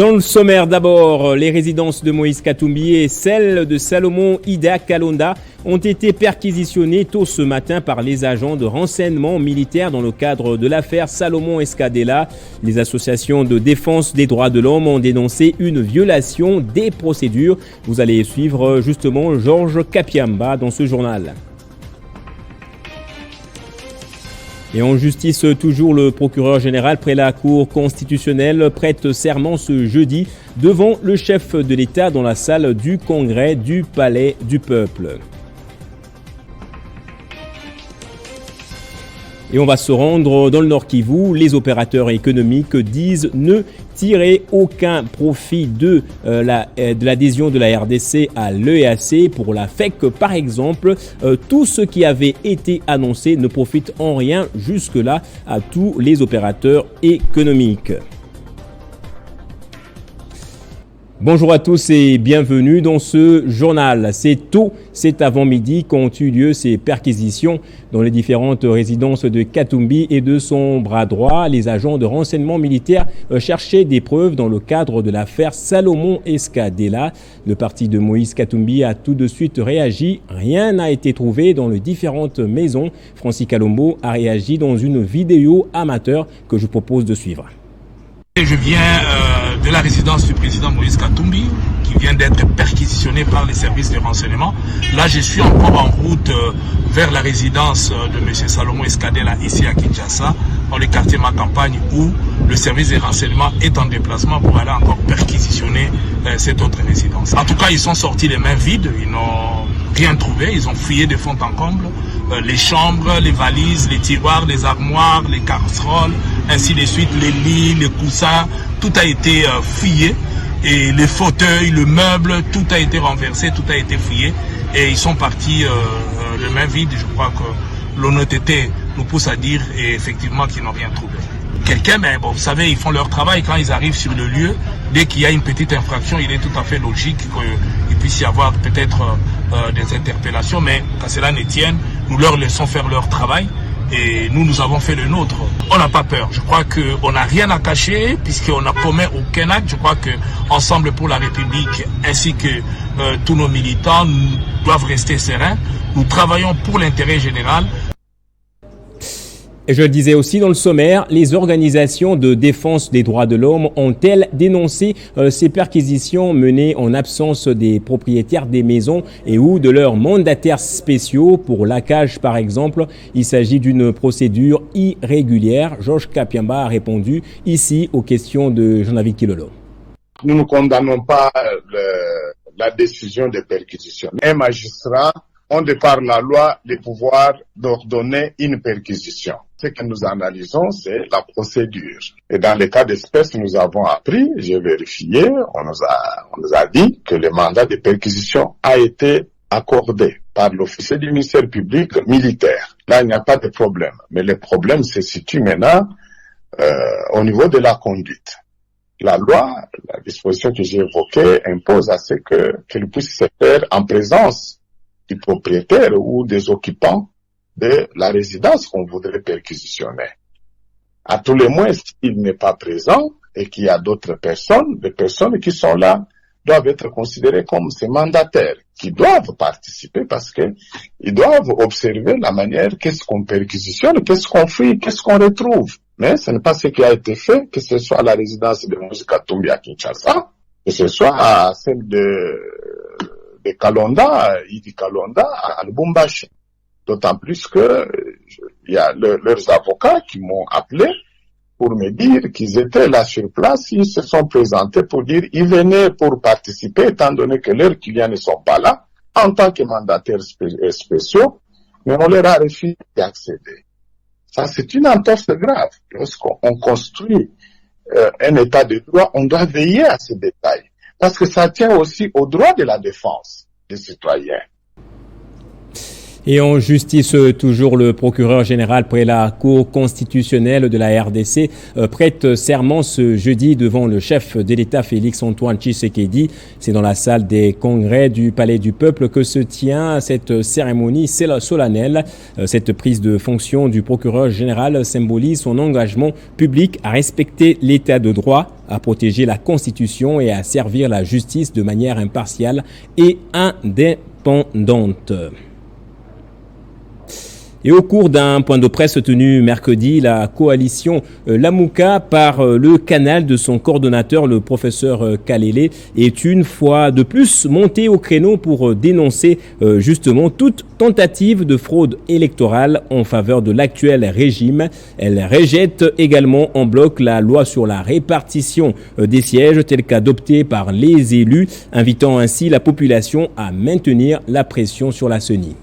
Dans le sommaire d'abord, les résidences de Moïse Katumbi et celles de Salomon Ida Kalonda ont été perquisitionnées tôt ce matin par les agents de renseignement militaire dans le cadre de l'affaire Salomon Escadella. Les associations de défense des droits de l'homme ont dénoncé une violation des procédures. Vous allez suivre justement Georges Kapiamba dans ce journal. Et en justice, toujours le procureur général près la Cour constitutionnelle prête serment ce jeudi devant le chef de l'État dans la salle du Congrès du Palais du Peuple. Et on va se rendre dans le Nord Kivu. Les opérateurs économiques disent ne tirer aucun profit de l'adhésion de la RDC à l'EAC. Pour la FEC, par exemple, tout ce qui avait été annoncé ne profite en rien jusque-là à tous les opérateurs économiques. Bonjour à tous et bienvenue dans ce journal. C'est avant-midi qu'ont eu lieu ces perquisitions dans les différentes résidences de Katumbi et de son bras droit. Les agents de renseignement militaire cherchaient des preuves dans le cadre de l'affaire Salomon Escadella. Le parti de Moïse Katumbi a tout de suite réagi. Rien n'a été trouvé dans les différentes maisons. Francis Kalombo a réagi dans une vidéo amateur que je propose de suivre. Je viens de la résidence du président Moïse Katumbi, qui vient d'être perquisitionné par les services de renseignement. Là, je suis encore en route vers la résidence de M. Salomon Escadella, ici à Kinshasa, dans le quartier Ma Campagne, où le service de renseignement est en déplacement pour aller encore perquisitionner cette autre résidence. En tout cas, ils sont sortis les mains vides, ils n'ont rien trouvé, ils ont fouillé de fond en comble les chambres, les valises, les tiroirs, les armoires, les casseroles, ainsi de suite, les lits, les coussins, tout a été fouillé, et les fauteuils, le meuble, tout a été renversé, tout a été fouillé, et ils sont partis les mains vides. Je crois que l'honnêteté nous pousse à dire effectivement qu'ils n'ont rien trouvé. Mais bon, vous savez, ils font leur travail quand ils arrivent sur le lieu. Dès qu'il y a une petite infraction, il est tout à fait logique qu'il puisse y avoir peut-être des interpellations, mais qu'à cela ne tienne, nous leur laissons faire leur travail et nous avons fait le nôtre. On n'a pas peur. Je crois qu'on n'a rien à cacher puisqu'on n'a commis aucun acte. Je crois que Ensemble pour la République ainsi que tous nos militants doivent rester sereins. Nous travaillons pour l'intérêt général. Et je le disais aussi dans le sommaire, les organisations de défense des droits de l'homme ont-elles dénoncé ces perquisitions menées en absence des propriétaires des maisons et ou de leurs mandataires spéciaux? Pour l'ACAJ, par exemple, il s'agit d'une procédure irrégulière. Georges Kapiamba a répondu ici aux questions de Jean-David Kilolo. Nous ne condamnons pas la décision de perquisition. Un magistrat ont de par la loi le pouvoir d'ordonner une perquisition. Ce que nous analysons, c'est la procédure. Et dans le cas d'espèce, nous avons appris, j'ai vérifié, on nous a dit que le mandat de perquisition a été accordé par l'officier du ministère public militaire. Là, il n'y a pas de problème. Mais le problème se situe maintenant au niveau de la conduite. La loi, la disposition que j'ai évoquée, impose à ce qu'elle puisse se faire en présence du propriétaire ou des occupants de la résidence qu'on voudrait perquisitionner. À tous les moins, s'il n'est pas présent et qu'il y a d'autres personnes, des personnes qui sont là doivent être considérées comme ces mandataires qui doivent participer parce que ils doivent observer la manière qu'est-ce qu'on perquisitionne, qu'est-ce qu'on fouille, qu'est-ce qu'on retrouve. Mais ce n'est pas ce qui a été fait, que ce soit à la résidence de Moïse Katumbi à Kinshasa, que ce soit à celle de Kalonda, Idi Kalonda à Lubumbashi. D'autant plus que il y a leurs avocats qui m'ont appelé pour me dire qu'ils étaient là sur place, ils se sont présentés pour dire ils venaient pour participer étant donné que leurs clients ne sont pas là en tant que mandataires spéciaux, mais on leur a refusé d'accéder. Ça, c'est une entorse grave. Lorsqu'on construit un état de droit, on doit veiller à ces détails. Parce que ça tient aussi au droit de la défense des citoyens. Et en justice, toujours le procureur général près la Cour constitutionnelle de la RDC prête serment ce jeudi devant le chef de l'État Félix-Antoine Tshisekedi. C'est dans la salle des congrès du Palais du Peuple que se tient cette cérémonie solennelle. Cette prise de fonction du procureur général symbolise son engagement public à respecter l'état de droit, à protéger la Constitution et à servir la justice de manière impartiale et indépendante. Et au cours d'un point de presse tenu mercredi, la coalition Lamouka, par le canal de son coordonnateur, le professeur Kalele, est une fois de plus montée au créneau pour dénoncer justement toute tentative de fraude électorale en faveur de l'actuel régime. Elle rejette également en bloc la loi sur la répartition des sièges telle qu'adoptée par les élus, invitant ainsi la population à maintenir la pression sur la CENI.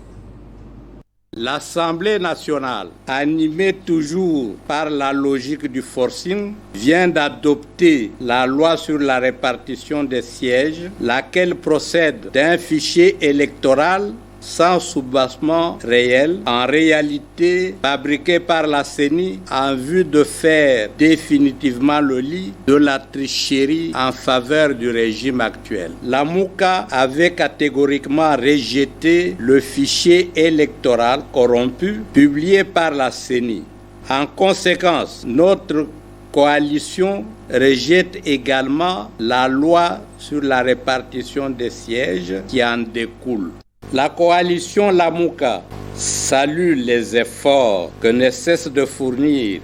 L'Assemblée nationale, animée toujours par la logique du forcing, vient d'adopter la loi sur la répartition des sièges, laquelle procède d'un fichier électoral sans soubassement réel, en réalité fabriqué par la CENI en vue de faire définitivement le lit de la tricherie en faveur du régime actuel. La Mouka avait catégoriquement rejeté le fichier électoral corrompu publié par la CENI. En conséquence, notre coalition rejette également la loi sur la répartition des sièges qui en découle. La coalition Lamouka salue les efforts que ne cessent de fournir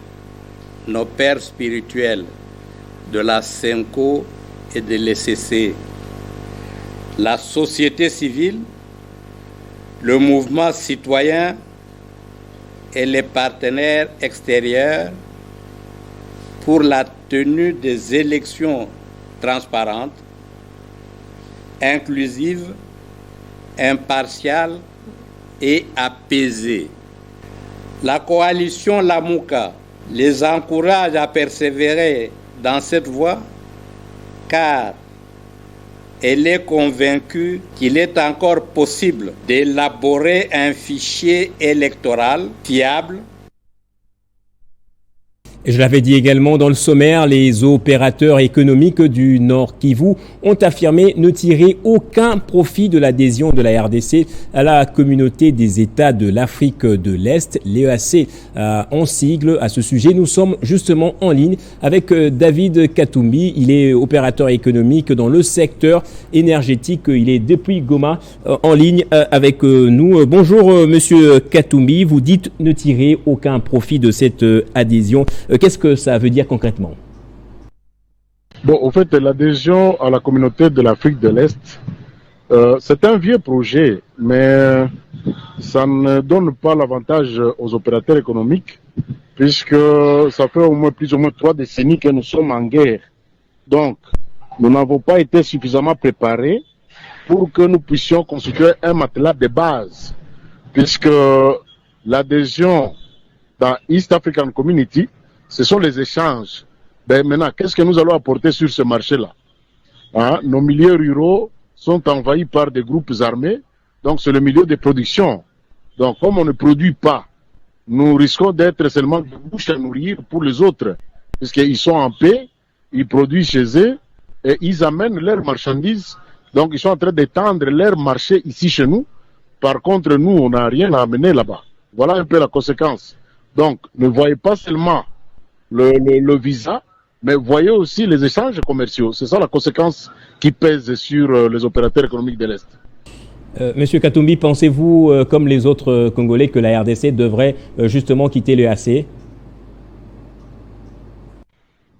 nos pères spirituels de la SENCO et de l'ECC, la société civile, le mouvement citoyen et les partenaires extérieurs pour la tenue des élections transparentes, inclusives, impartiale et apaisée. La coalition Lamouka les encourage à persévérer dans cette voie car elle est convaincue qu'il est encore possible d'élaborer un fichier électoral fiable. Je l'avais dit également dans le sommaire, les opérateurs économiques du Nord Kivu ont affirmé ne tirer aucun profit de l'adhésion de la RDC à la communauté des États de l'Afrique de l'Est, l'EAC en sigle. À ce sujet, nous sommes justement en ligne avec David Katumbi. Il est opérateur économique dans le secteur énergétique. Il est depuis Goma en ligne avec nous. Bonjour Monsieur Katumbi, vous dites ne tirer aucun profit de cette adhésion. Qu'est-ce que ça veut dire concrètement? Bon, au fait, l'adhésion à la communauté de l'Afrique de l'Est, c'est un vieux projet, mais ça ne donne pas l'avantage aux opérateurs économiques, puisque ça fait plus ou moins 3 décennies que nous sommes en guerre. Donc, nous n'avons pas été suffisamment préparés pour que nous puissions constituer un matelas de base, puisque l'adhésion dans East African Community, ce sont les échanges. Ben maintenant, qu'est-ce que nous allons apporter sur ce marché-là? Nos milieux ruraux sont envahis par des groupes armés, donc c'est le milieu de production. Donc comme on ne produit pas, nous risquons d'être seulement de bouche à nourrir pour les autres, puisqu'ils sont en paix, ils produisent chez eux, et ils amènent leurs marchandises, donc ils sont en train d'étendre leur marché ici chez nous. Par contre, nous, on n'a rien à amener là-bas. Voilà un peu la conséquence. Donc, ne voyez pas seulement le visa, mais voyez aussi les échanges commerciaux. C'est ça la conséquence qui pèse sur les opérateurs économiques de l'Est. Monsieur Katumbi, pensez-vous, comme les autres Congolais, que la RDC devrait justement quitter l'EAC?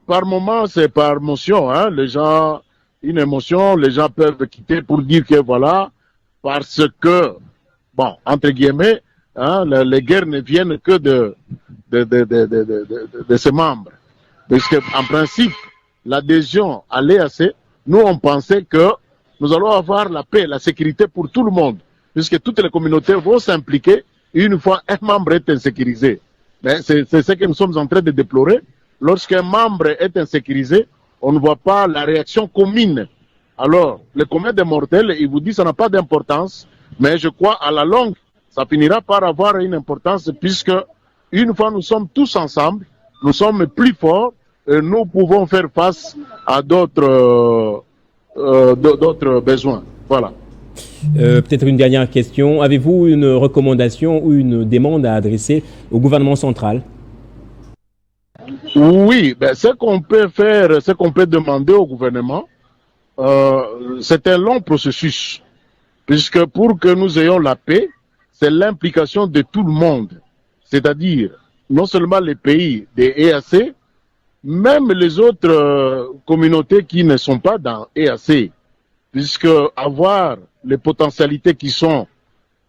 Par moment, c'est par motion. Les gens, une émotion, les gens peuvent quitter pour dire que voilà, parce que, bon, entre guillemets, les guerres ne viennent que de ses membres. Parce qu'en principe, l'adhésion à l'EAC, nous on pensait que nous allons avoir la paix, la sécurité pour tout le monde, puisque toutes les communautés vont s'impliquer une fois un membre est insécurisé. Mais c'est ce que nous sommes en train de déplorer. Lorsqu'un membre est insécurisé, on ne voit pas la réaction commune. Alors, le commun des mortels, il vous dit que ça n'a pas d'importance, mais je crois à la longue, ça finira par avoir une importance puisque une fois nous sommes tous ensemble, nous sommes plus forts et nous pouvons faire face à d'autres besoins. Voilà. Peut-être une dernière question. Avez-vous une recommandation ou une demande à adresser au gouvernement central? Oui, ce qu'on peut faire, ce qu'on peut demander au gouvernement, c'est un long processus. Puisque pour que nous ayons la paix, c'est l'implication de tout le monde. C'est-à-dire, non seulement les pays des EAC, même les autres communautés qui ne sont pas dans EAC. Puisque avoir les potentialités qui sont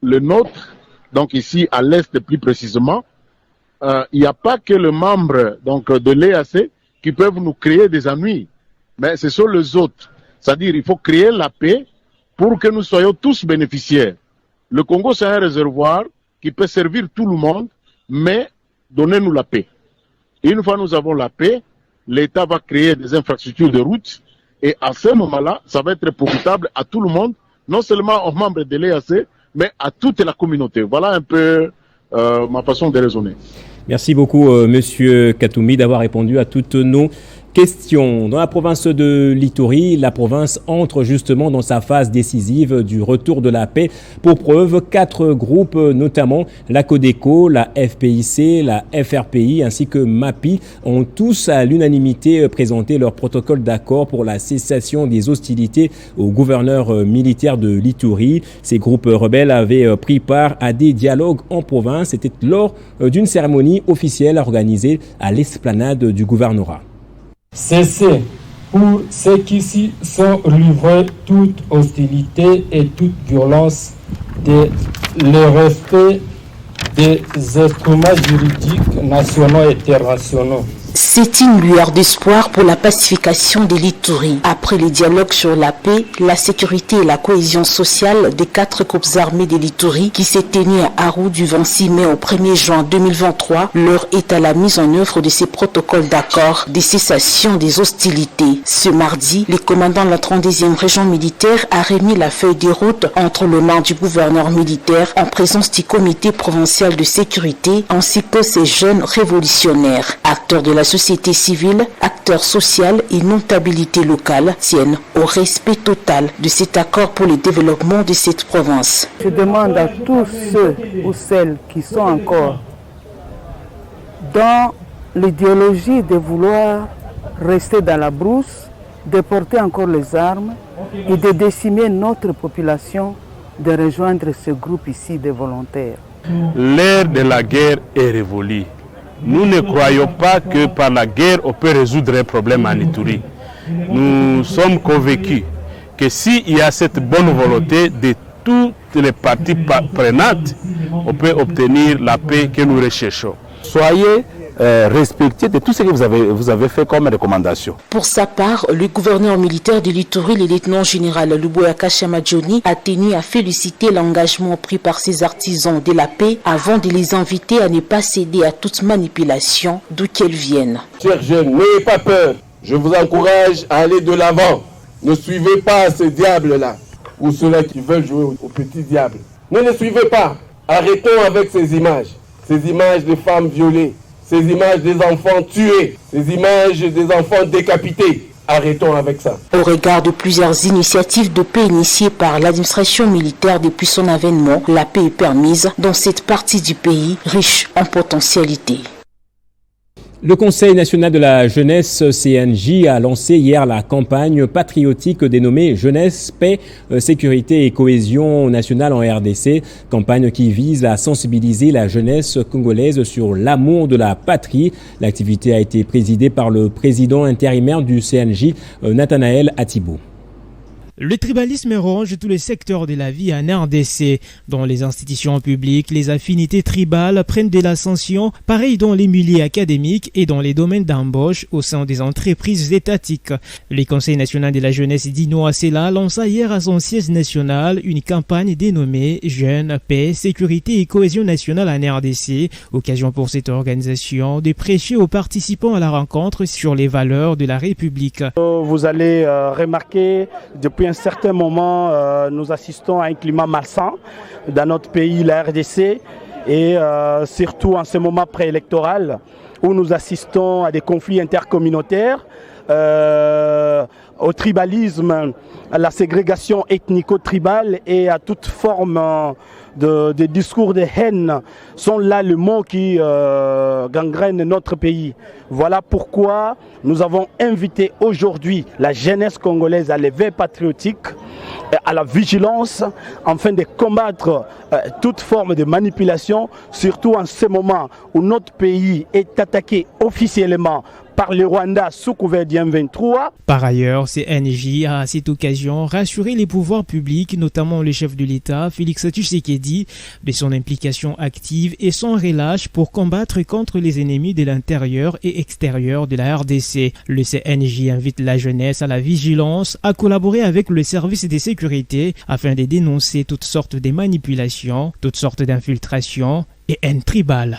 les nôtres, donc ici à l'Est plus précisément, il n'y a pas que les membres donc, de l'EAC qui peuvent nous créer des ennuis, mais ce sont les autres. C'est-à-dire il faut créer la paix pour que nous soyons tous bénéficiaires. Le Congo, c'est un réservoir qui peut servir tout le monde, mais donnez-nous la paix. Et une fois nous avons la paix, l'État va créer des infrastructures de routes, et à ce moment-là, ça va être profitable à tout le monde, non seulement aux membres de l'EAC, mais à toute la communauté. Voilà un peu ma façon de raisonner. Merci beaucoup, Monsieur Katumbi, d'avoir répondu à toutes nos questions. Dans la province de l'Ituri, la province entre justement dans sa phase décisive du retour de la paix. Pour preuve, 4 groupes, notamment la Codeco, la FPIC, la FRPI ainsi que MAPI, ont tous à l'unanimité présenté leur protocole d'accord pour la cessation des hostilités au gouverneur militaire de l'Ituri. Ces groupes rebelles avaient pris part à des dialogues en province. C'était lors d'une cérémonie officielle organisée à l'esplanade du gouvernorat. Cessez pour ceux qui s'y sont livrés toute hostilité et toute violence de le respect des instruments juridiques nationaux et internationaux. C'est une lueur d'espoir pour la pacification de l'Ituri. Après les dialogues sur la paix, la sécurité et la cohésion sociale des 4 groupes armés de l'Ituri qui s'est tenu à Aru du 26 mai au 1er juin 2023, l'heure est à la mise en œuvre de ces protocoles d'accord de cessation des hostilités. Ce mardi, le commandant de la 32e région militaire a remis la feuille de route entre les mains du gouverneur militaire en présence du comité provincial de sécurité ainsi que ses jeunes révolutionnaires. Acteurs de la société civile, acteurs sociaux et notabilité locale tiennent au respect total de cet accord pour le développement de cette province. Je demande à tous ceux ou celles qui sont encore dans l'idéologie de vouloir rester dans la brousse, de porter encore les armes et de décimer notre population, de rejoindre ce groupe ici de volontaires. L'ère de la guerre est révolue. Nous ne croyons pas que par la guerre, on peut résoudre un problème en Ituri. Nous sommes convaincus que s'il y a cette bonne volonté de toutes les parties prenantes, on peut obtenir la paix que nous recherchons. Soyez respecté de tout ce que vous avez fait comme recommandation. Pour sa part, le gouverneur militaire de l'Ituri, le lieutenant-général Luboyaka Chamadjoni, a tenu à féliciter l'engagement pris par ses artisans de la paix avant de les inviter à ne pas céder à toute manipulation d'où qu'elle vienne. Chers jeunes, n'ayez pas peur. Je vous encourage à aller de l'avant. Ne suivez pas ces diables-là ou ceux-là qui veulent jouer au petit diable. Ne les suivez pas. Arrêtons avec ces images de femmes violées, ces images des enfants tués, ces images des enfants décapités. Arrêtons avec ça. Au regard de plusieurs initiatives de paix initiées par l'administration militaire depuis son avènement, la paix est permise dans cette partie du pays riche en potentialités. Le Conseil national de la jeunesse CNJ a lancé hier la campagne patriotique dénommée Jeunesse, Paix, Sécurité et Cohésion nationale en RDC. Campagne qui vise à sensibiliser la jeunesse congolaise sur l'amour de la patrie. L'activité a été présidée par le président intérimaire du CNJ, Nathanaël Atibou. Le tribalisme ronge tous les secteurs de la vie en RDC. Dans les institutions publiques, les affinités tribales prennent de l'ascension, pareil dans les milieux académiques et dans les domaines d'embauche au sein des entreprises étatiques. Le Conseil national de la jeunesse d'Ino Asela lança hier à son siège national une campagne dénommée Jeunes, Paix, Sécurité et Cohésion nationale en RDC. Occasion pour cette organisation de prêcher aux participants à la rencontre sur les valeurs de la République. Vous allez remarquer depuis depuis un certain moment, nous assistons à un climat malsain dans notre pays, la RDC, et surtout en ce moment préélectoral où nous assistons à des conflits intercommunautaires, au tribalisme, à la ségrégation ethnico-tribale et à toute forme de discours de haine sont là les mots qui gangrènent notre pays. Voilà pourquoi nous avons invité aujourd'hui la jeunesse congolaise à l'éveil patriotique, à la vigilance, afin de combattre toute forme de manipulation, surtout en ce moment où notre pays est attaqué officiellement par le Rwanda sous couvert du M23. Par ailleurs, CNJ a à cette occasion rassuré les pouvoirs publics, notamment le chef de l'État, Félix Tshisekedi, de son implication active et son relâche pour combattre contre les ennemis de l'intérieur et extérieur de la RDC. Le CNJ invite la jeunesse à la vigilance, à collaborer avec le service de sécurité afin de dénoncer toutes sortes de manipulations, toutes sortes d'infiltrations et haine tribale.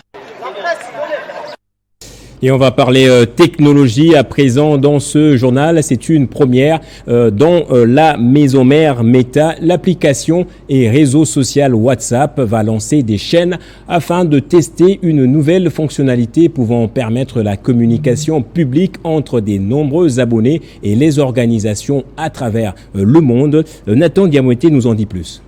Et on va parler technologie à présent dans ce journal. C'est une première dans la maison mère Meta. L'application et réseau social WhatsApp va lancer des chaînes afin de tester une nouvelle fonctionnalité pouvant permettre la communication publique entre des nombreux abonnés et les organisations à travers le monde. Nathan Diamoueté nous en dit plus.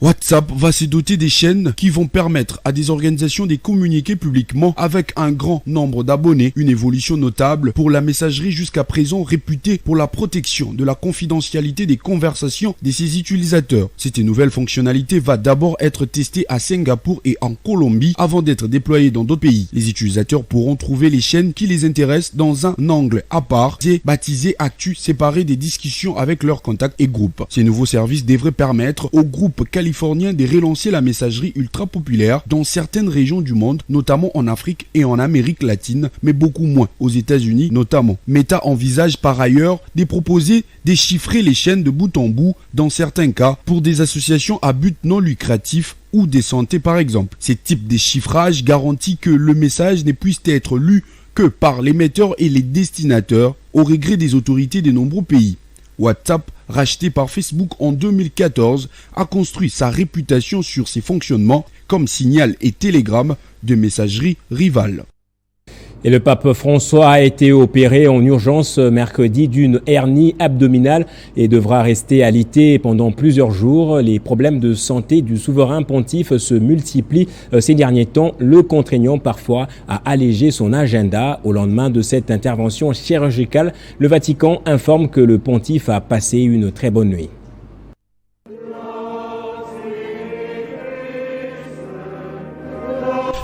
WhatsApp va se doter des chaînes qui vont permettre à des organisations de communiquer publiquement avec un grand nombre d'abonnés, une évolution notable pour la messagerie jusqu'à présent réputée pour la protection de la confidentialité des conversations de ses utilisateurs. Cette nouvelle fonctionnalité va d'abord être testée à Singapour et en Colombie avant d'être déployée dans d'autres pays. Les utilisateurs pourront trouver les chaînes qui les intéressent dans un angle à part, baptisé Actu, séparé des discussions avec leurs contacts et groupes. Ces nouveaux services devraient permettre aux groupes californiens de relancer la messagerie ultra populaire dans certaines régions du monde, notamment en Afrique et en Amérique latine, mais beaucoup moins aux États-Unis notamment. Meta envisage par ailleurs de proposer de chiffrer les chaînes de bout en bout dans certains cas pour des associations à but non lucratif ou des santé par exemple. Ce type de chiffrage garantit que le message ne puisse être lu que par l'émetteur et les destinataires au regret des autorités de nombreux pays. WhatsApp, racheté par Facebook en 2014, a construit sa réputation sur ses fonctionnements comme Signal et Telegram de messagerie rivale. Et le pape François a été opéré en urgence mercredi d'une hernie abdominale et devra rester alité pendant plusieurs jours. Les problèmes de santé du souverain pontife se multiplient ces derniers temps, le contraignant parfois à alléger son agenda. Au lendemain de cette intervention chirurgicale, le Vatican informe que le pontife a passé une très bonne nuit.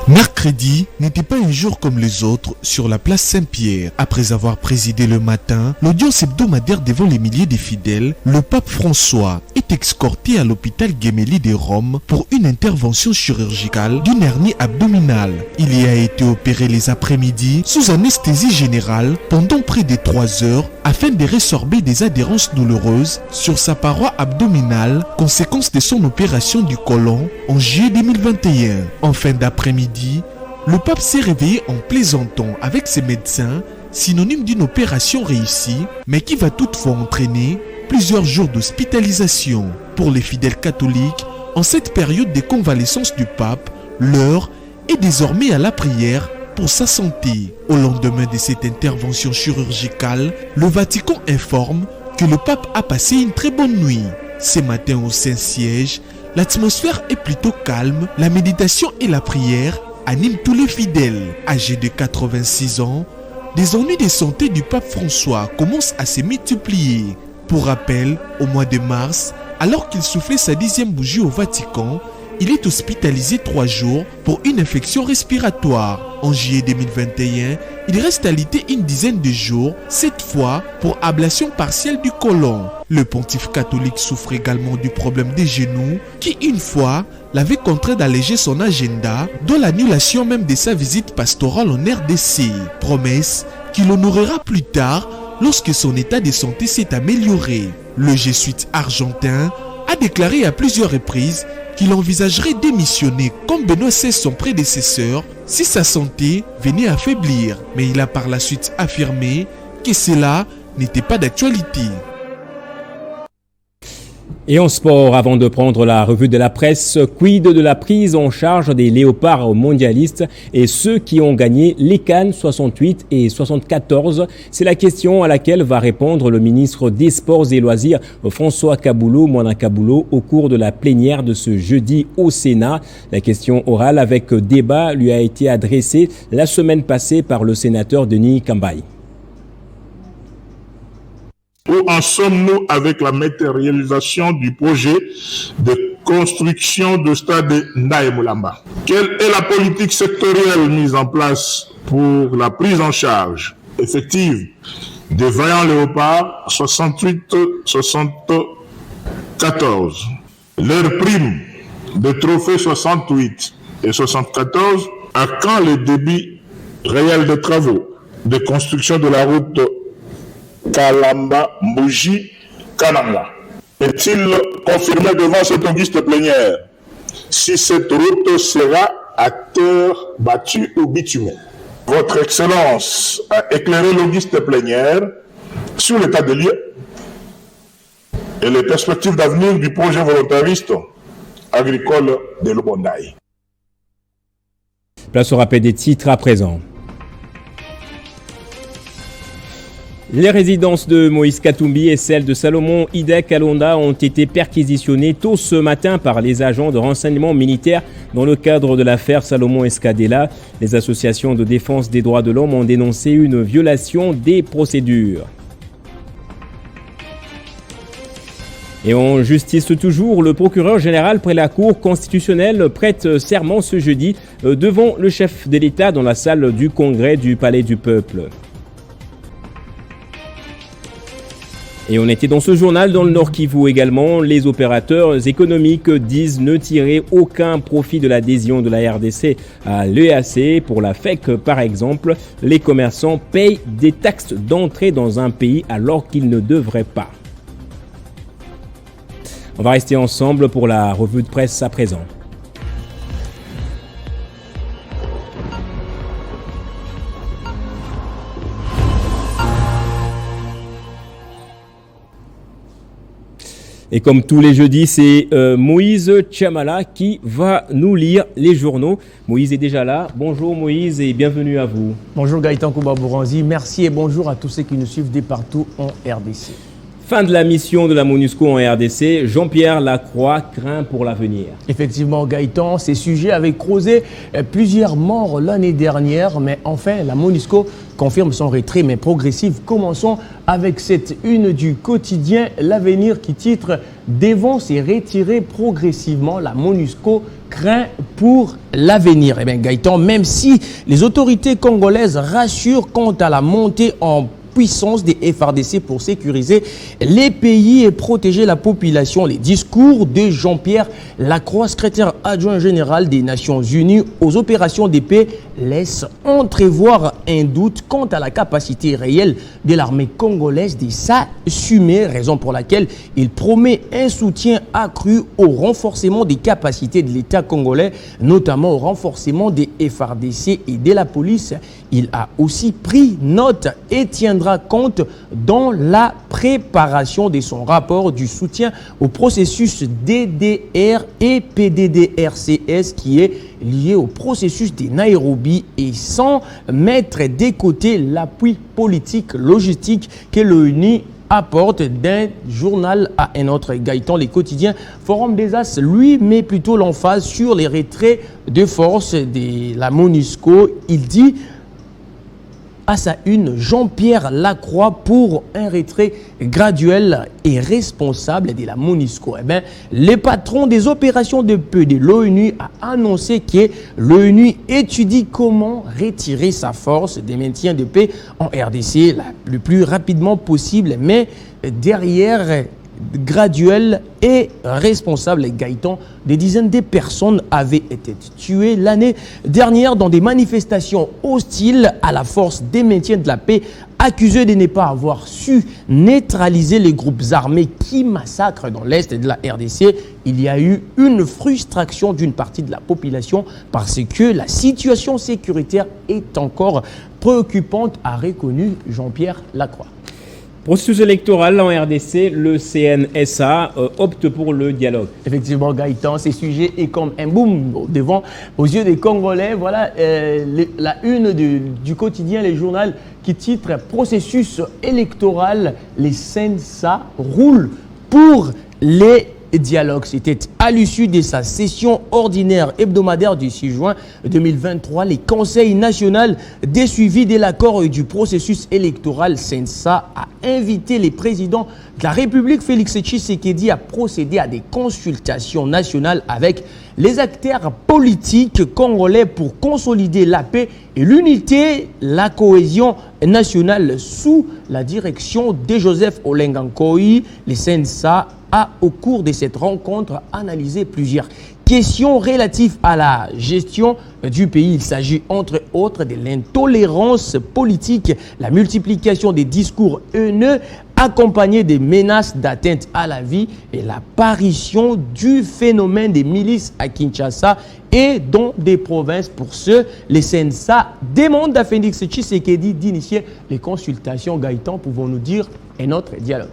Mercredi n'était pas un jour comme les autres sur la place Saint-Pierre. Après avoir présidé le matin l'audience hebdomadaire devant les milliers de fidèles, le pape François est escorté à l'hôpital Gemelli de Rome pour une intervention chirurgicale d'une hernie abdominale. Il y a été opéré les après-midi sous anesthésie générale pendant près de 3 heures afin de résorber des adhérences douloureuses sur sa paroi abdominale, conséquence de son opération du côlon en juillet 2021. En fin d'après-midi, le pape s'est réveillé en plaisantant avec ses médecins, synonyme d'une opération réussie, mais qui va toutefois entraîner plusieurs jours d'hospitalisation. Pour les fidèles catholiques, en cette période de convalescence du pape, l'heure est désormais à la prière pour sa santé. Au lendemain de cette intervention chirurgicale, le Vatican informe que le pape a passé une très bonne nuit. Ce matin au Saint-Siège, l'atmosphère est plutôt calme, la méditation et la prière animent tous les fidèles. Âgé de 86 ans, les ennuis de santé du pape François commencent à se multiplier. Pour rappel, au mois de mars, alors qu'il soufflait sa 10e bougie au Vatican, il est hospitalisé 3 jours pour une infection respiratoire. En juillet 2021, il reste alité une dizaine de jours, cette fois pour ablation partielle du côlon. Le pontife catholique souffre également du problème des genoux qui, une fois, l'avait contraint d'alléger son agenda, dont l'annulation même de sa visite pastorale en RDC. Promesse qu'il honorera plus tard lorsque son état de santé s'est amélioré. Le jésuite argentin a déclaré à plusieurs reprises qu'il envisagerait démissionner comme Benoît XVI son prédécesseur si sa santé venait à faiblir. Mais il a par la suite affirmé que cela n'était pas d'actualité. Et en sport, avant de prendre la revue de la presse, quid de la prise en charge des léopards mondialistes et ceux qui ont gagné les CAN 68 et 74? C'est la question à laquelle va répondre le ministre des Sports et Loisirs, François Kaboulo Mwana Kaboulo, au cours de la plénière de ce jeudi au Sénat. La question orale avec débat lui a été adressée la semaine passée par le sénateur Denis Kambaye. Où en sommes-nous avec la matérialisation du projet de construction du stade Ndaye Moulamba? Quelle est la politique sectorielle mise en place pour la prise en charge effective des vaillants léopards 68-74? Leur prime de trophée 68 et 74, à quand le débit réel de travaux de construction de la route Kalamba, Mbouji, Kananga? Est-il confirmé devant cette auguste plénière si cette route sera à terre battue ou bitumée? Votre Excellence a éclairé l'auguste plénière sur l'état des lieux et les perspectives d'avenir du projet volontariste agricole de Lubondaï. Place au rappel des titres à présent. Les résidences de Moïse Katumbi et celles de Salomon Ida Kalonda ont été perquisitionnées tôt ce matin par les agents de renseignement militaire dans le cadre de l'affaire Salomon Escadella. Les associations de défense des droits de l'homme ont dénoncé une violation des procédures. Et en justice toujours, le procureur général près la Cour constitutionnelle prête serment ce jeudi devant le chef de l'État dans la salle du Congrès du Palais du Peuple. Et on était dans ce journal dans le Nord Kivu également. Les opérateurs économiques disent ne tirer aucun profit de l'adhésion de la RDC à l'EAC. Pour la FEC, par exemple, les commerçants payent des taxes d'entrée dans un pays alors qu'ils ne devraient pas. On va rester ensemble pour la revue de presse à présent. Et comme tous les jeudis, c'est Moïse Chamala qui va nous lire les journaux. Moïse est déjà là. Bonjour Moïse et bienvenue à vous. Bonjour Gaëtan Kouba-Bouranzi. Merci et bonjour à tous ceux qui nous suivent de partout en RDC. Fin de la mission de la MONUSCO en RDC, Jean-Pierre Lacroix craint pour l'avenir. Effectivement Gaëtan, ces sujets avaient causé plusieurs morts l'année dernière, mais enfin la MONUSCO confirme son retrait mais progressif. Commençons avec cette une du quotidien L'Avenir qui titre « Devons se retirer progressivement, la MONUSCO craint pour l'avenir ». Eh bien Gaëtan, même si les autorités congolaises rassurent quant à la montée en puissance des FARDC pour sécuriser les pays et protéger la population. Les discours de Jean-Pierre Lacroix, secrétaire adjoint général des Nations Unies aux opérations de paix, laissent entrevoir un doute quant à la capacité réelle de l'armée congolaise de s'assumer, raison pour laquelle il promet un soutien accru au renforcement des capacités de l'État congolais, notamment au renforcement des FARDC et de la police. Il a aussi pris note et tiendra compte dans la préparation de son rapport du soutien au processus DDR et PDDRCS qui est lié au processus de Nairobi et sans mettre de côté l'appui politique, logistique que l'ONU apporte d'un journal à un autre. Gaëtan, les quotidiens Forum des As, lui, met plutôt l'emphase sur les retraits de force de la MONUSCO. Il dit à sa une, Jean-Pierre Lacroix pour un retrait graduel et responsable de la MONUSCO. Eh bien, le patron des opérations de paix de l'ONU a annoncé que l'ONU étudie comment retirer sa force de maintien de paix en RDC le plus rapidement possible, mais derrière graduel et responsable. Gaëtan, des dizaines de personnes avaient été tuées l'année dernière dans des manifestations hostiles à la force des maintiens de la paix, accusées de ne pas avoir su neutraliser les groupes armés qui massacrent dans l'est de la RDC. Il y a eu une frustration d'une partie de la population parce que la situation sécuritaire est encore préoccupante, a reconnu Jean-Pierre Lacroix. Processus électoral en RDC, le CNSA opte pour le dialogue. Effectivement, Gaëtan, ces sujets est comme un boom aux yeux des Congolais. Voilà la une du quotidien, les journaux qui titre Processus électoral, les CNSA roulent pour les dialogue. C'était à l'issue de sa session ordinaire hebdomadaire du 6 juin 2023. Les conseils nationaux des suivis de l'accord du processus électoral CNSA a invité les présidents de la République Félix Tshisekedi à procéder à des consultations nationales avec les acteurs politiques congolais pour consolider la paix et l'unité, la cohésion nationale sous la direction de Joseph Olenga-Nkoyi. Les CNSA a, au cours de cette rencontre, analysé plusieurs questions relatives à la gestion du pays. Il s'agit entre autres de l'intolérance politique, la multiplication des discours haineux accompagnés des menaces d'atteinte à la vie et l'apparition du phénomène des milices à Kinshasa et dans des provinces. Pour ce, les CNSA demandent à Félix Tshisekedi d'initier les consultations. Gaëtan, pouvons-nous dire un autre dialogue?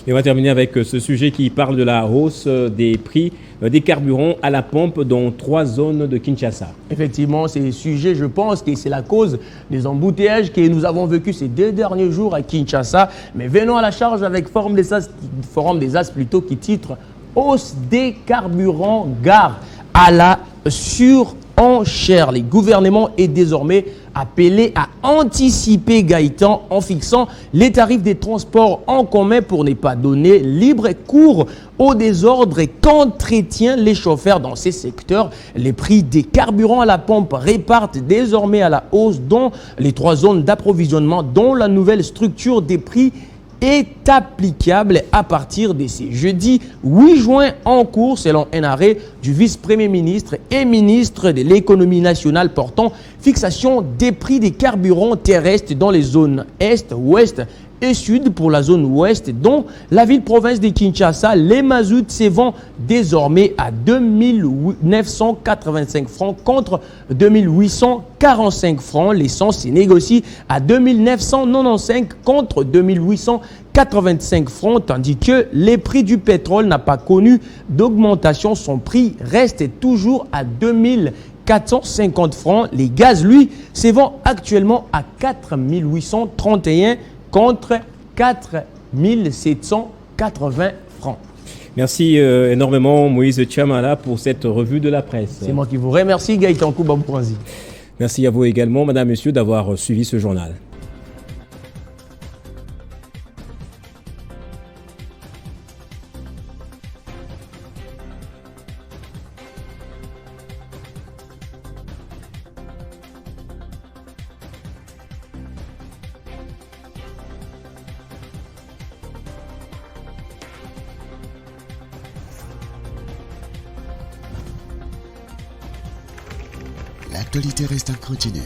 Et on va terminer avec ce sujet qui parle de la hausse des prix des carburants à la pompe dans 3 zones de Kinshasa. Effectivement, ces sujets, je pense que c'est la cause des embouteillages que nous avons vécu ces 2 derniers jours à Kinshasa. Mais venons à la charge avec Forum des As plutôt, qui titre hausse des carburants, gare à la surenchère. Les gouvernements est désormais appelé à anticiper, Gaëtan, en fixant les tarifs des transports en commun pour ne pas donner libre cours au désordre qu'entretiennent les chauffeurs dans ces secteurs. Les prix des carburants à la pompe repartent désormais à la hausse dans les 3 zones d'approvisionnement dont la nouvelle structure des prix est applicable à partir de ce jeudi 8 juin en cours, selon un arrêt du vice-premier ministre et ministre de l'économie nationale portant fixation des prix des carburants terrestres dans les zones Est, Ouest et Sud. Pour la zone Ouest, dont la ville-province de Kinshasa, les mazout se vend désormais à 2 985 francs contre 2 845 francs. L'essence se négocie à 2 995 contre 2 885 francs, tandis que les prix du pétrole n'a pas connu d'augmentation. Son prix reste toujours à 2 450 francs. Les gaz, lui, se vend actuellement à 4 831 contre 4 780 francs. Merci énormément Moïse Tchamala pour cette revue de la presse. C'est moi qui vous remercie, Gaëtan Koubabouranzi. Merci à vous également, madame, messieurs, d'avoir suivi ce journal. L'actualité reste en continu.